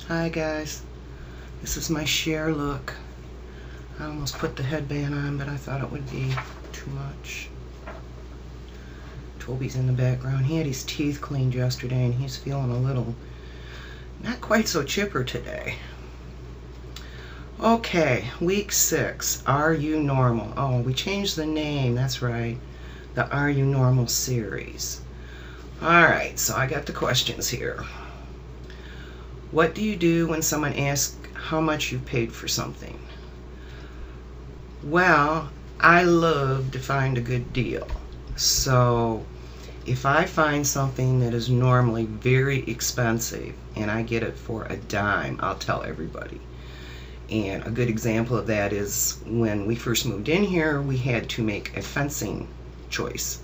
Hi guys, this is my Cher look. I almost put the headband on, but I thought it would be too much. Toby's in the background. He had his teeth cleaned yesterday and he's feeling a little not quite so chipper today. Okay, week 6, Are You Normal? Oh, we changed the name, that's right. The Are You Normal series. Alright, so I got the questions here. What do you do when someone asks how much you paid for something? Well, I love to find a good deal. So if I find something that is normally very expensive and I get it for a dime, I'll tell everybody. And a good example of that is when we first moved in here, we had to make a fencing choice.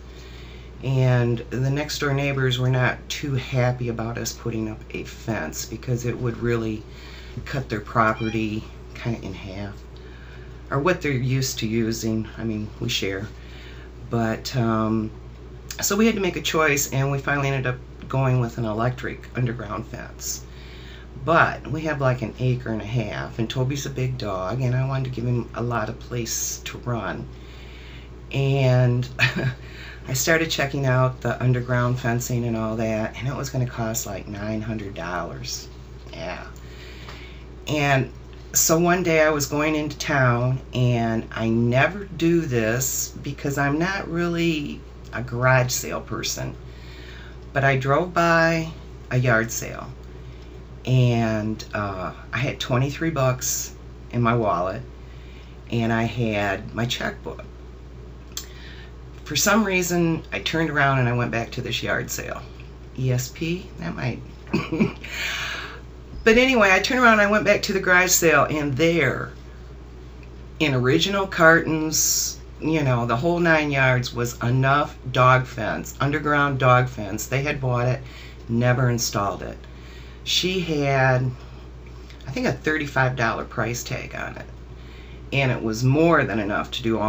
And the next door neighbors were not too happy about us putting up a fence because it would really cut their property kind of in half, or what they're used to using. I mean, we share. But so we had to make a choice, and we finally ended up going with an electric underground fence. But we have like an acre and a half, and Toby's a big dog, and I wanted to give him a lot of place to run. And I started checking out the underground fencing and all that, and it was going to cost like $900. Yeah. And so one day I was going into town, and I never do this because I'm not really a garage sale person, but I drove by a yard sale, and I had 23 bucks in my wallet, and I had my checkbook. For some reason, I turned around and I went back to this yard sale. ESP? That might. But anyway, I turned around and I went back to the garage sale, and there, in original cartons, you know, the whole 9 yards, was enough dog fence, underground dog fence. They had bought it, never installed it. She had, I think, a $35 price tag on it. And it was more than enough to do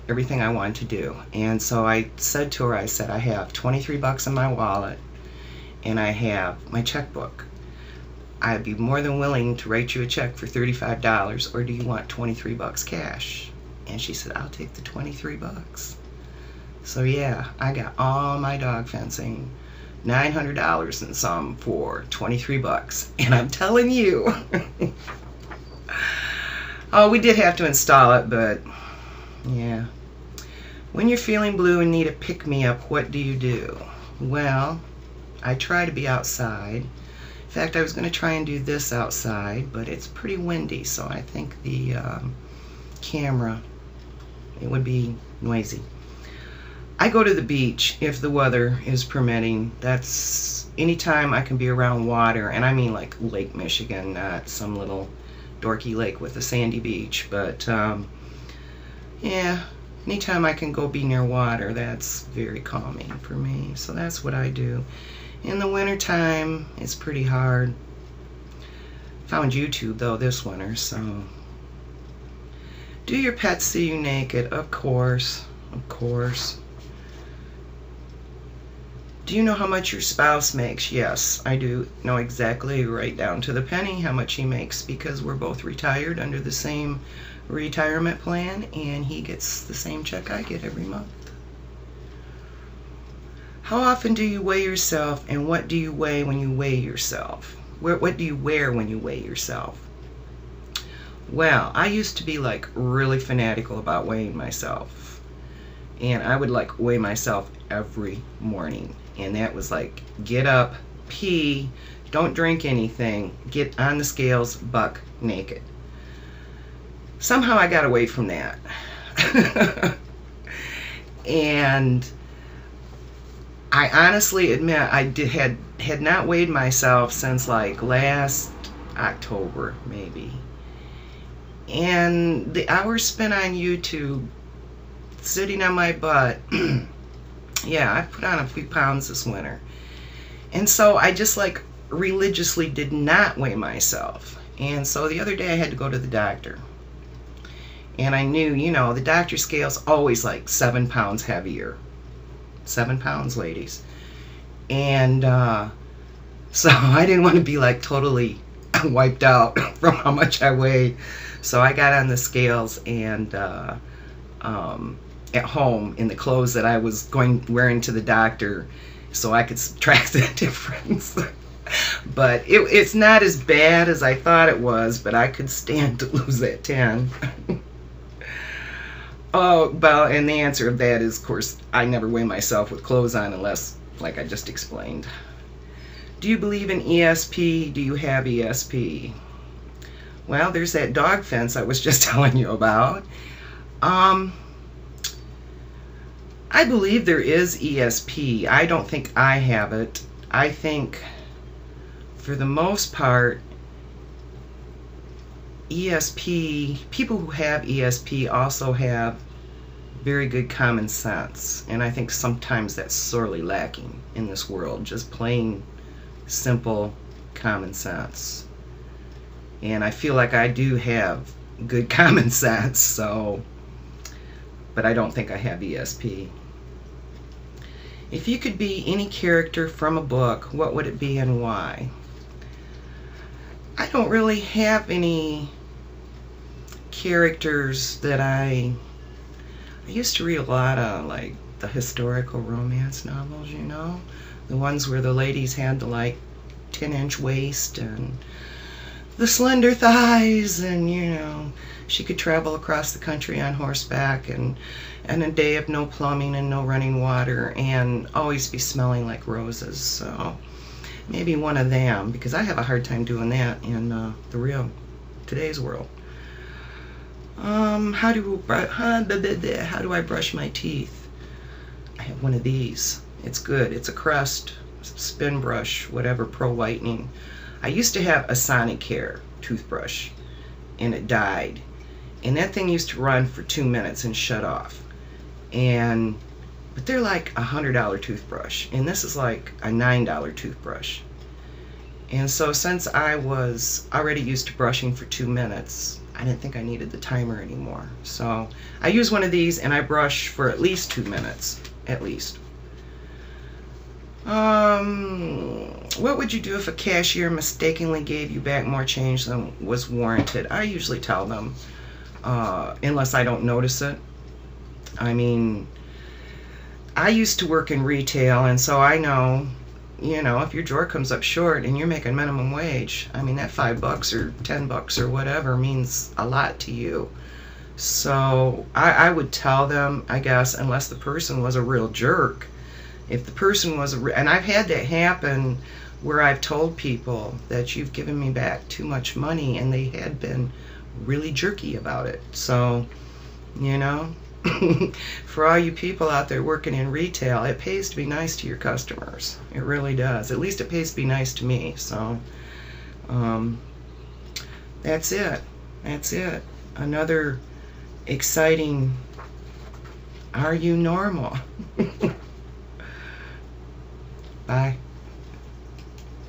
everything I wanted to do. And so I said to her, I said, I have 23 bucks in my wallet, and I have my checkbook. I'd be more than willing to write you a check for $35, or do you want 23 bucks cash? And she said, I'll take the 23 bucks. So yeah, I got all my dog fencing, $900 and some, for 23 bucks. And I'm telling you, oh, we did have to install it, but yeah. When you're feeling blue and need a pick-me-up, what do you do? Well, I try to be outside. In fact, I was going to try and do this outside, but it's pretty windy, so I think the camera, it would be noisy. I go to the beach if the weather is permitting. That's anytime I can be around water, and I mean like Lake Michigan, not some little dorky lake with a sandy beach, but yeah, anytime I can go be near water, that's very calming for me. So that's what I do. In the wintertime, it's pretty hard. Found YouTube though this winter, so. Do your pets see you naked? Of course, of course. Do you know how much your spouse makes? Yes, I do know exactly, right down to the penny, how much he makes, because we're both retired under the same retirement plan, and he gets the same check I get every month. How often do you weigh yourself, and what do you weigh when you weigh yourself? What do you wear when you weigh yourself? Well, I used to be like really fanatical about weighing myself, and I would like weigh myself every morning. And that was like, get up, pee, don't drink anything, get on the scales, buck naked. Somehow I got away from that. And I honestly admit I had not weighed myself since like last October, maybe. And the hours spent on YouTube, sitting on my butt, yeah, I put on a few pounds this winter. And so I just like religiously did not weigh myself. And so the other day I had to go to the doctor. And I knew, you know, the doctor scale's always like 7 pounds heavier. 7 pounds, ladies. And so I didn't want to be like totally wiped out from how much I weigh. So I got on the scales and at home in the clothes that I was wearing to the doctor, so I could subtract the difference. But it's not as bad as I thought it was, but I could stand to lose that 10. Oh, well, and the answer of that is, of course, I never weigh myself with clothes on unless, like I just explained. Do you believe in ESP? Do you have ESP? Well, there's that dog fence I was just telling you about. I believe there is ESP. I don't think I have it. I think, for the most part, ESP, people who have ESP also have very good common sense. And I think sometimes that's sorely lacking in this world. Just plain, simple common sense. And I feel like I do have good common sense, so, but I don't think I have ESP. If you could be any character from a book, what would it be and why? I don't really have any characters that I used to read a lot of, like, the historical romance novels, you know? The ones where the ladies had the, like, 10-inch waist and the slender thighs, and, you know, she could travel across the country on horseback and a day of no plumbing and no running water and always be smelling like roses. So maybe one of them, because I have a hard time doing that in today's world. How do I brush my teeth? I have one of these. It's good. It's a Crest spin brush, whatever, pro whitening. I used to have a Sonicare toothbrush, and it died. And that thing used to run for 2 minutes and shut off. But they're like $100 toothbrush, and this is like a $9 toothbrush. And so since I was already used to brushing for 2 minutes, I didn't think I needed the timer anymore. So I use one of these and I brush for at least 2 minutes, at least. What would you do if a cashier mistakenly gave you back more change than was warranted? I usually tell them, unless I don't notice it. I mean, I used to work in retail, and so I know, you know, if your drawer comes up short and you're making minimum wage, I mean, that $5 or $10 or whatever means a lot to you. So I would tell them, I guess, unless the person was a real jerk. If the person was and I've had that happen where I've told people that you've given me back too much money, and they had been really jerky about it. So, you know, for all you people out there working in retail, it pays to be nice to your customers. It really does. At least it pays to be nice to me. So that's it. That's it. Another exciting Are You Normal? Bye.